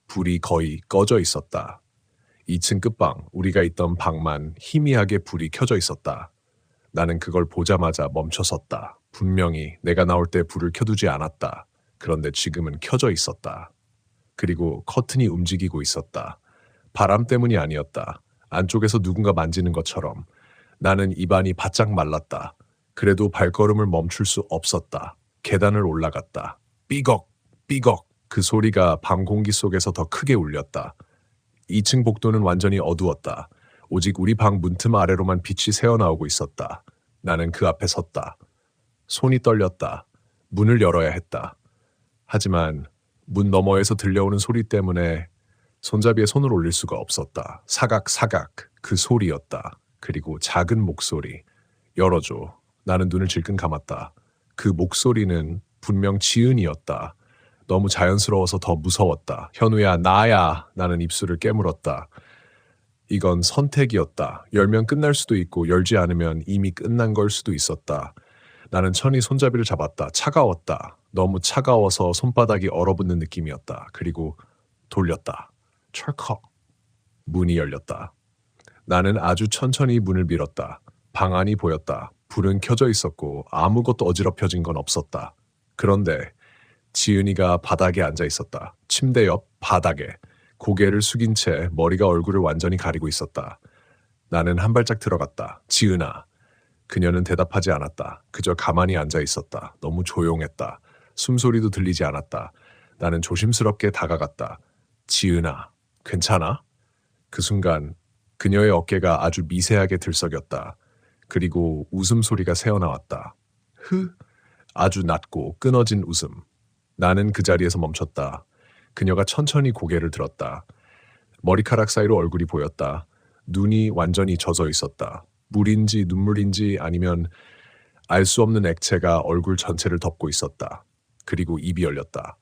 불이 거의 꺼져 있었다. 2층 끝방, 우리가 있던 방만 희미하게 불이 켜져 있었다. 나는 그걸 보자마자 멈춰섰다. 분명히 내가 나올 때 불을 켜두지 않았다. 그런데 지금은 켜져 있었다. 그리고 커튼이 움직이고 있었다. 바람 때문이 아니었다. 안쪽에서 누군가 만지는 것처럼. 나는 입안이 바짝 말랐다. 그래도 발걸음을 멈출 수 없었다. 계단을 올라갔다. 삐걱, 삐걱. 그 소리가 밤 공기 속에서 더 크게 울렸다. 2층 복도는 완전히 어두웠다. 오직 우리 방 문틈 아래로만 빛이 새어나오고 있었다. 나는 그 앞에 섰다. 손이 떨렸다. 문을 열어야 했다. 하지만 문 너머에서 들려오는 소리 때문에 손잡이에 손을 올릴 수가 없었다. 사각사각 그 소리였다. 그리고 작은 목소리. 열어줘. 나는 눈을 질끈 감았다. 그 목소리는 분명 지은이었다. 너무 자연스러워서 더 무서웠다. 현우야, 나야. 나는 입술을 깨물었다. 이건 선택이었다. 열면 끝날 수도 있고 열지 않으면 이미 끝난 걸 수도 있었다. 나는 천히 손잡이를 잡았다. 차가웠다. 너무 차가워서 손바닥이 얼어붙는 느낌이었다. 그리고 돌렸다. 철컥. 문이 열렸다. 나는 아주 천천히 문을 밀었다. 방 안이 보였다. 불은 켜져 있었고 아무것도 어지럽혀진 건 없었다. 그런데 지은이가 바닥에 앉아 있었다. 침대 옆 바닥에. 고개를 숙인 채 머리가 얼굴을 완전히 가리고 있었다. 나는 한 발짝 들어갔다. 지은아. 그녀는 대답하지 않았다. 그저 가만히 앉아 있었다. 너무 조용했다. 숨소리도 들리지 않았다. 나는 조심스럽게 다가갔다. 지은아, 괜찮아? 그 순간 그녀의 어깨가 아주 미세하게 들썩였다. 그리고 웃음소리가 새어나왔다. 흐? 아주 낮고 끊어진 웃음. 나는 그 자리에서 멈췄다. 그녀가 천천히 고개를 들었다. 머리카락 사이로 얼굴이 보였다. 눈이 완전히 젖어 있었다. 물인지 눈물인지 아니면 알 수 없는 액체가 얼굴 전체를 덮고 있었다. 그리고 입이 열렸다.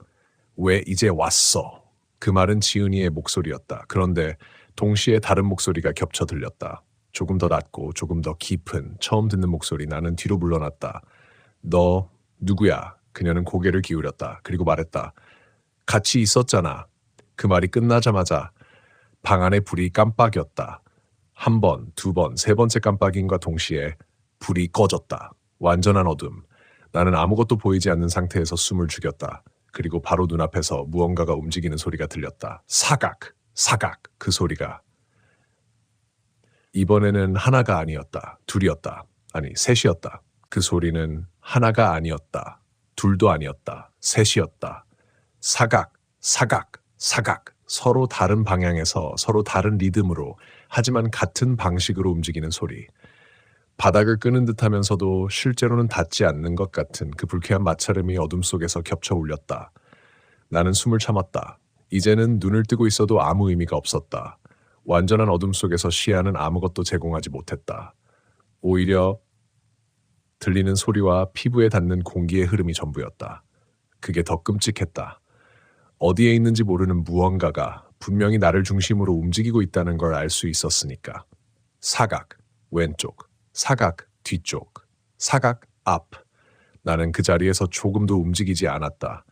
왜 이제 왔어? 그 말은 지은이의 목소리였다. 그런데 동시에 다른 목소리가 겹쳐 들렸다. 조금 더 낮고 조금 더 깊은 처음 듣는 목소리. 나는 뒤로 물러났다. 너 누구야? 그녀는 고개를 기울였다. 그리고 말했다. 같이 있었잖아. 그 말이 끝나자마자 방 안의 불이 깜빡였다. 한 번, 두 번, 세 번째 깜빡임과 동시에 불이 꺼졌다. 완전한 어둠. 나는 아무것도 보이지 않는 상태에서 숨을 죽였다. 그리고 바로 눈앞에서 무언가가 움직이는 소리가 들렸다. 사각, 사각, 그 소리가. 이번에는 하나가 아니었다. 둘이었다. 아니, 셋이었다. 그 소리는 하나가 아니었다. 둘도 아니었다. 셋이었다. 사각, 사각, 사각. 서로 다른 방향에서 서로 다른 리듬으로 하지만 같은 방식으로 움직이는 소리. 바닥을 끄는 듯하면서도 실제로는 닿지 않는 것 같은 그 불쾌한 마찰음이 어둠 속에서 겹쳐 울렸다. 나는 숨을 참았다. 이제는 눈을 뜨고 있어도 아무 의미가 없었다. 완전한 어둠 속에서 시야는 아무것도 제공하지 못했다. 오히려 들리는 소리와 피부에 닿는 공기의 흐름이 전부였다. 그게 더 끔찍했다. 어디에 있는지 모르는 무언가가 분명히 나를 중심으로 움직이고 있다는 걸 알 수 있었으니까. 사각, 왼쪽, 사각, 뒤쪽, 사각, 앞. 나는 그 자리에서 조금도 움직이지 않았다.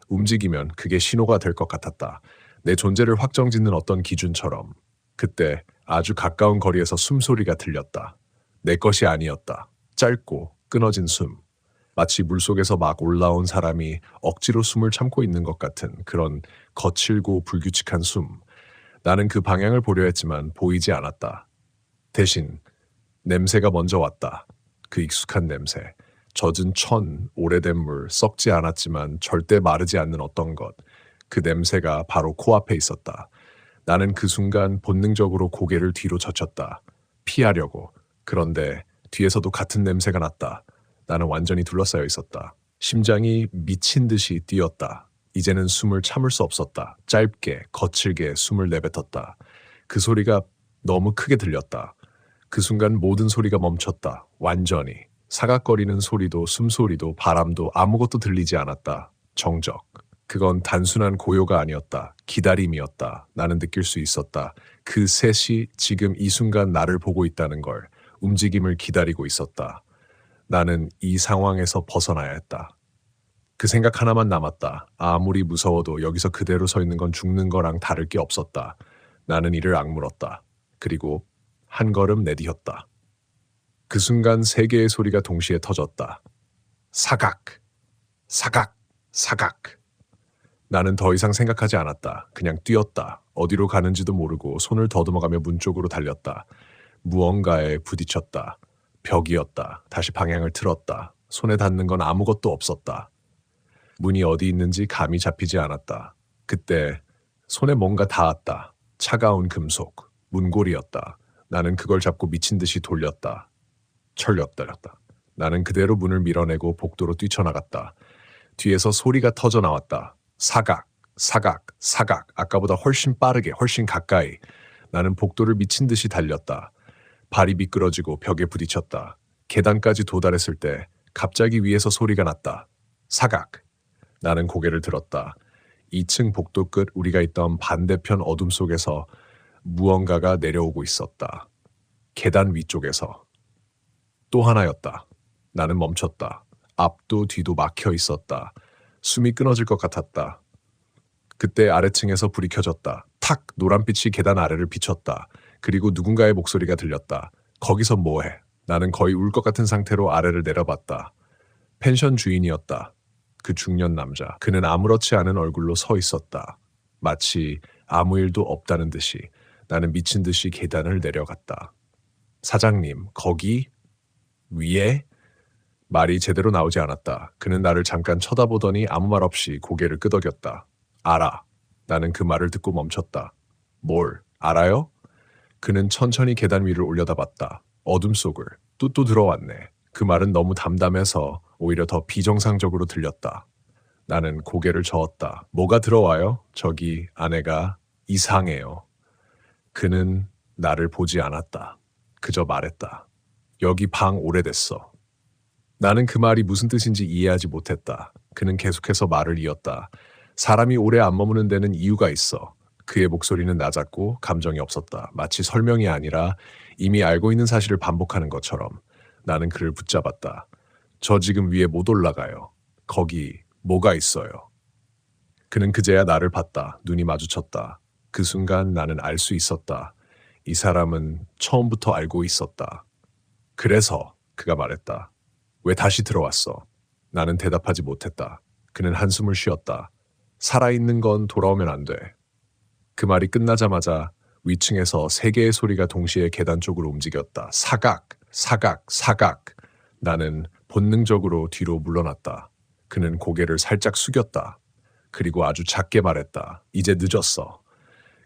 움직이면 그게 신호가 될 것 같았다. 내 존재를 확정짓는 어떤 기준처럼. 그때 아주 가까운 거리에서 숨소리가 들렸다. 내 것이 아니었다. 짧고 끊어진 숨. 마치 물속에서 막 올라온 사람이 억지로 숨을 참고 있는 것 같은 그런 거칠고 불규칙한 숨. 나는 그 방향을 보려 했지만 보이지 않았다. 대신 냄새가 먼저 왔다. 그 익숙한 냄새. 젖은 천, 오래된 물, 썩지 않았지만 절대 마르지 않는 어떤 것. 그 냄새가 바로 코앞에 있었다. 나는 그 순간 본능적으로 고개를 뒤로 젖혔다. 피하려고. 그런데 뒤에서도 같은 냄새가 났다. 나는 완전히 둘러싸여 있었다. 심장이 미친 듯이 뛰었다. 이제는 숨을 참을 수 없었다. 짧게, 거칠게 숨을 내뱉었다. 그 소리가 너무 크게 들렸다. 그 순간 모든 소리가 멈췄다. 완전히. 사각거리는 소리도 숨소리도 바람도 아무것도 들리지 않았다. 정적. 그건 단순한 고요가 아니었다. 기다림이었다. 나는 느낄 수 있었다. 그 셋이 지금 이 순간 나를 보고 있다는 걸, 움직임을 기다리고 있었다. 나는 이 상황에서 벗어나야 했다. 그 생각 하나만 남았다. 아무리 무서워도 여기서 그대로 서 있는 건 죽는 거랑 다를 게 없었다. 나는 이를 악물었다. 그리고 한 걸음 내디뎠다. 그 순간 세 개의 소리가 동시에 터졌다. 사각, 사각, 사각. 나는 더 이상 생각하지 않았다. 그냥 뛰었다. 어디로 가는지도 모르고 손을 더듬어가며 문 쪽으로 달렸다. 무언가에 부딪혔다. 벽이었다. 다시 방향을 틀었다. 손에 닿는 건 아무것도 없었다. 문이 어디 있는지 감이 잡히지 않았다. 그때 손에 뭔가 닿았다. 차가운 금속, 문고리였다. 나는 그걸 잡고 미친 듯이 돌렸다. 철렵달렸다. 나는 그대로 문을 밀어내고 복도로 뛰쳐나갔다. 뒤에서 소리가 터져 나왔다. 사각, 사각, 사각. 아까보다 훨씬 빠르게, 훨씬 가까이. 나는 복도를 미친 듯이 달렸다. 발이 미끄러지고 벽에 부딪혔다. 계단까지 도달했을 때 갑자기 위에서 소리가 났다. 사각. 나는 고개를 들었다. 2층 복도 끝 우리가 있던 반대편 어둠 속에서 무언가가 내려오고 있었다. 계단 위쪽에서. 또 하나였다. 나는 멈췄다. 앞도 뒤도 막혀 있었다. 숨이 끊어질 것 같았다. 그때 아래층에서 불이 켜졌다. 탁! 노란빛이 계단 아래를 비췄다. 그리고 누군가의 목소리가 들렸다. 거기서 뭐해? 나는 거의 울 것 같은 상태로 아래를 내려봤다. 펜션 주인이었다. 그 중년 남자. 그는 아무렇지 않은 얼굴로 서 있었다. 마치 아무 일도 없다는 듯이. 나는 미친 듯이 계단을 내려갔다. 사장님, 거기 위에? 말이 제대로 나오지 않았다. 그는 나를 잠깐 쳐다보더니 아무 말 없이 고개를 끄덕였다. 알아. 나는 그 말을 듣고 멈췄다. 뭘? 알아요? 그는 천천히 계단 위를 올려다봤다. 어둠 속을. 또 들어왔네. 그 말은 너무 담담해서 오히려 더 비정상적으로 들렸다. 나는 고개를 저었다. 뭐가 들어와요? 저기 아내가 이상해요. 그는 나를 보지 않았다. 그저 말했다. 여기 방 오래됐어. 나는 그 말이 무슨 뜻인지 이해하지 못했다. 그는 계속해서 말을 이었다. 사람이 오래 안 머무는 데는 이유가 있어. 그의 목소리는 낮았고 감정이 없었다. 마치 설명이 아니라 이미 알고 있는 사실을 반복하는 것처럼. 나는 그를 붙잡았다. 저 지금 위에 못 올라가요. 거기 뭐가 있어요. 그는 그제야 나를 봤다. 눈이 마주쳤다. 그 순간 나는 알 수 있었다. 이 사람은 처음부터 알고 있었다. 그래서 그가 말했다. 왜 다시 들어왔어? 나는 대답하지 못했다. 그는 한숨을 쉬었다. 살아있는 건 돌아오면 안 돼. 그 말이 끝나자마자 위층에서 세 개의 소리가 동시에 계단 쪽으로 움직였다. 사각, 사각, 사각. 나는 본능적으로 뒤로 물러났다. 그는 고개를 살짝 숙였다. 그리고 아주 작게 말했다. 이제 늦었어.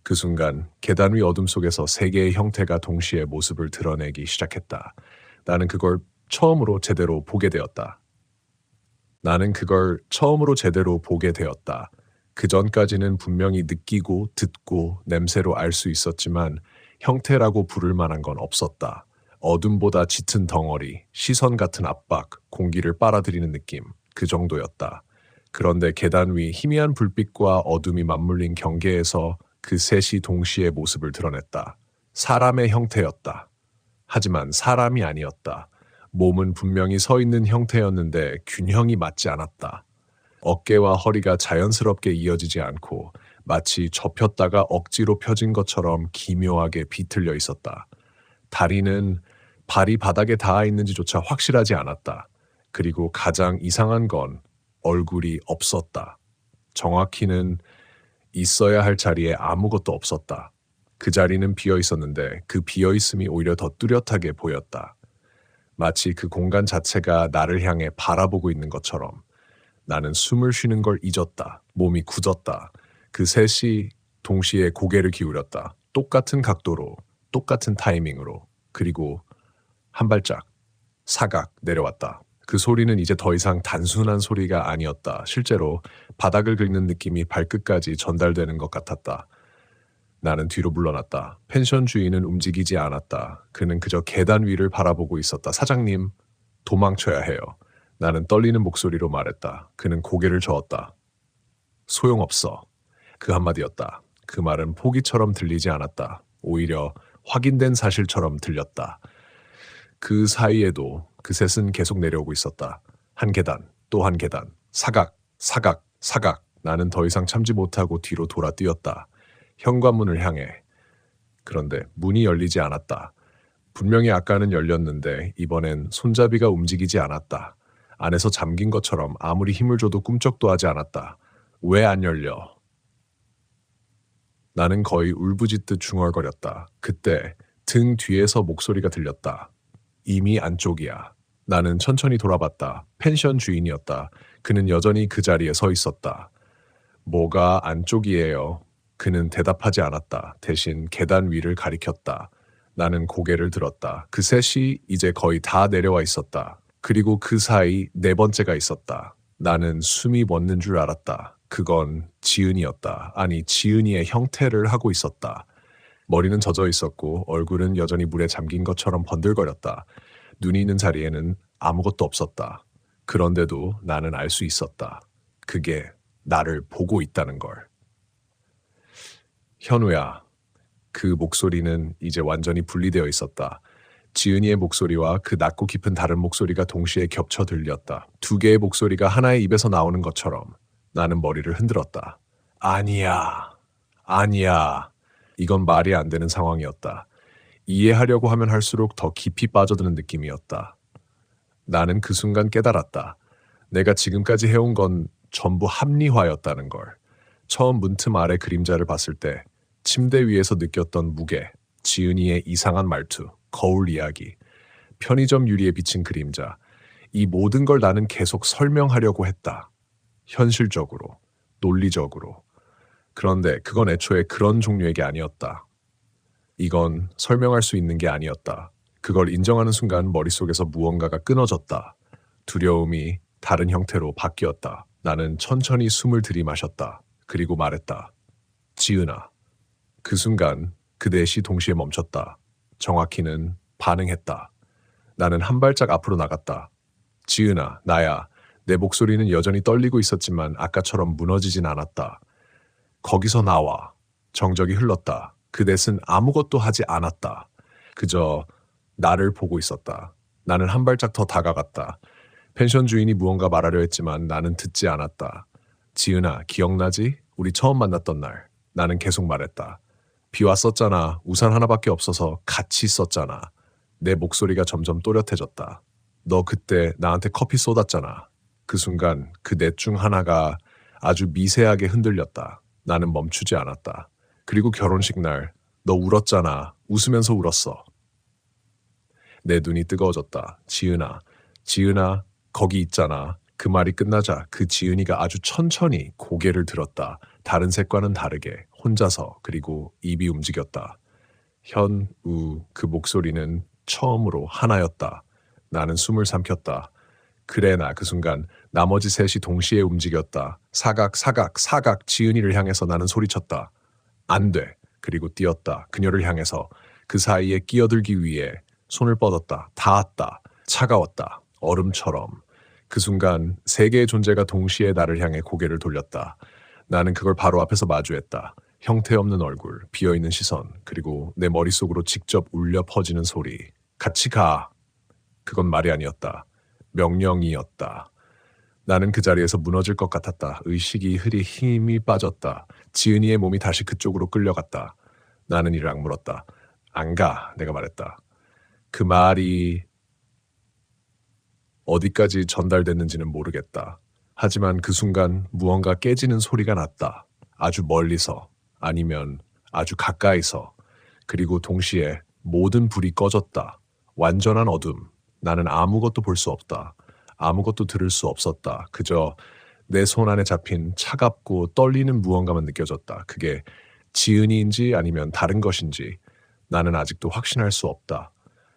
그 순간 계단 위 어둠 속에서 세 개의 형태가 동시에 모습을 드러내기 시작했다. 나는 그걸 처음으로 제대로 보게 되었다. 그 전까지는 분명히 느끼고 듣고 냄새로 알 수 있었지만 형태라고 부를 만한 건 없었다. 어둠보다 짙은 덩어리, 시선 같은 압박, 공기를 빨아들이는 느낌, 그 정도였다. 그런데 계단 위 희미한 불빛과 어둠이 맞물린 경계에서 그 셋이 동시에 모습을 드러냈다. 사람의 형태였다. 하지만 사람이 아니었다. 몸은 분명히 서 있는 형태였는데 균형이 맞지 않았다. 어깨와 허리가 자연스럽게 이어지지 않고 마치 접혔다가 억지로 펴진 것처럼 기묘하게 비틀려 있었다. 다리는 발이 바닥에 닿아 있는지조차 확실하지 않았다. 그리고 가장 이상한 건 얼굴이 없었다. 정확히는 있어야 할 자리에 아무것도 없었다. 그 자리는 비어 있었는데 그 비어 있음이 오히려 더 뚜렷하게 보였다. 마치 그 공간 자체가 나를 향해 바라보고 있는 것처럼. 나는 숨을 쉬는 걸 잊었다. 몸이 굳었다. 그 셋이 동시에 고개를 기울였다. 똑같은 각도로, 똑같은 타이밍으로. 그리고 한 발짝, 사각 내려왔다. 그 소리는 이제 더 이상 단순한 소리가 아니었다. 실제로 바닥을 긁는 느낌이 발끝까지 전달되는 것 같았다. 나는 뒤로 물러났다. 펜션 주인은 움직이지 않았다. 그는 그저 계단 위를 바라보고 있었다. 사장님, 도망쳐야 해요. 나는 떨리는 목소리로 말했다. 그는 고개를 저었다. 소용없어. 그 한마디였다. 그 말은 포기처럼 들리지 않았다. 오히려 확인된 사실처럼 들렸다. 그 사이에도 그 셋은 계속 내려오고 있었다. 한 계단, 또 한 계단, 사각, 사각, 사각. 나는 더 이상 참지 못하고 뒤로 돌아 뛰었다. 현관문을 향해. 그런데 문이 열리지 않았다. 분명히 아까는 열렸는데 이번엔 손잡이가 움직이지 않았다. 안에서 잠긴 것처럼 아무리 힘을 줘도 꿈쩍도 하지 않았다. 왜 안 열려? 나는 거의 울부짖듯 중얼거렸다. 그때 등 뒤에서 목소리가 들렸다. 이미 안쪽이야. 나는 천천히 돌아봤다. 펜션 주인이었다. 그는 여전히 그 자리에 서 있었다. 뭐가 안쪽이에요? 그는 대답하지 않았다. 대신 계단 위를 가리켰다. 나는 고개를 들었다. 그 셋이 이제 거의 다 내려와 있었다. 그리고 그 사이 네 번째가 있었다. 나는 숨이 멎는 줄 알았다. 그건 지은이었다. 아니, 지은이의 형태를 하고 있었다. 머리는 젖어 있었고 얼굴은 여전히 물에 잠긴 것처럼 번들거렸다. 눈이 있는 자리에는 아무것도 없었다. 그런데도 나는 알 수 있었다. 그게 나를 보고 있다는 걸. 현우야. 그 목소리는 이제 완전히 분리되어 있었다. 지은이의 목소리와 그 낮고 깊은 다른 목소리가 동시에 겹쳐 들렸다. 두 개의 목소리가 하나의 입에서 나오는 것처럼. 나는 머리를 흔들었다. 아니야. 아니야. 이건 말이 안 되는 상황이었다. 이해하려고 하면 할수록 더 깊이 빠져드는 느낌이었다. 나는 그 순간 깨달았다. 내가 지금까지 해온 건 전부 합리화였다는 걸. 처음 문틈 아래 그림자를 봤을 때 침대 위에서 느꼈던 무게, 지은이의 이상한 말투, 거울 이야기, 편의점 유리에 비친 그림자, 이 모든 걸 나는 계속 설명하려고 했다. 현실적으로, 논리적으로. 그런데 그건 애초에 그런 종류의 게 아니었다. 이건 설명할 수 있는 게 아니었다. 그걸 인정하는 순간 머릿속에서 무언가가 끊어졌다. 두려움이 다른 형태로 바뀌었다. 나는 천천히 숨을 들이마셨다. 그리고 말했다. 지은아. 그 순간 그 넷이 동시에 멈췄다. 정확히는 반응했다. 나는 한 발짝 앞으로 나갔다. 지은아, 나야. 내 목소리는 여전히 떨리고 있었지만 아까처럼 무너지진 않았다. 거기서 나와. 정적이 흘렀다. 그 넷은 아무것도 하지 않았다. 그저 나를 보고 있었다. 나는 한 발짝 더 다가갔다. 펜션 주인이 무언가 말하려 했지만 나는 듣지 않았다. 지은아, 기억나지? 우리 처음 만났던 날. 나는 계속 말했다. 비 왔었잖아. 우산 하나밖에 없어서 같이 있었잖아. 내 목소리가 점점 또렷해졌다. 너 그때 나한테 커피 쏟았잖아. 그 순간 그 넷 중 하나가 아주 미세하게 흔들렸다. 나는 멈추지 않았다. 그리고 결혼식 날 너 울었잖아. 웃으면서 울었어. 내 눈이 뜨거워졌다. 지은아, 지은아, 거기 있잖아. 그 말이 끝나자 그 지은이가 아주 천천히 고개를 들었다. 다른 색과는 다르게 혼자서. 그리고 입이 움직였다. 현우. 그 목소리는 처음으로 하나였다. 나는 숨을 삼켰다. 그래. 나 그 순간 나머지 셋이 동시에 움직였다. 사각 사각 사각. 지은이를 향해서 나는 소리쳤다. 안 돼. 그리고 뛰었다. 그녀를 향해서. 그 사이에 끼어들기 위해 손을 뻗었다. 닿았다. 차가웠다. 얼음처럼. 그 순간 세 개의 존재가 동시에 나를 향해 고개를 돌렸다. 나는 그걸 바로 앞에서 마주했다. 형태없는 얼굴, 비어있는 시선, 그리고 내 머릿속으로 직접 울려 퍼지는 소리. 같이 가. 그건 말이 아니었다. 명령이었다. 나는 그 자리에서 무너질 것 같았다. 의식이 흐리 힘이 빠졌다. 지은이의 몸이 다시 그쪽으로 끌려갔다. 나는 이를 악물었다. 안 가. 내가 말했다. 그 말이 어디까지 전달됐는지는 모르겠다. 하지만 그 순간 무언가 깨지는 소리가 났다. 아주 멀리서, 아니면 아주 가까이서. 그리고 동시에 모든 불이 꺼졌다. 완전한 어둠. 나는 아무것도 볼 수 없다. 아무것도 들을 수 없었다. 그저 내 손 안에 잡힌 차갑고 떨리는 무언가만 느껴졌다. 그게 지은이인지 아니면 다른 것인지 나는 아직도 확신할 수 없다.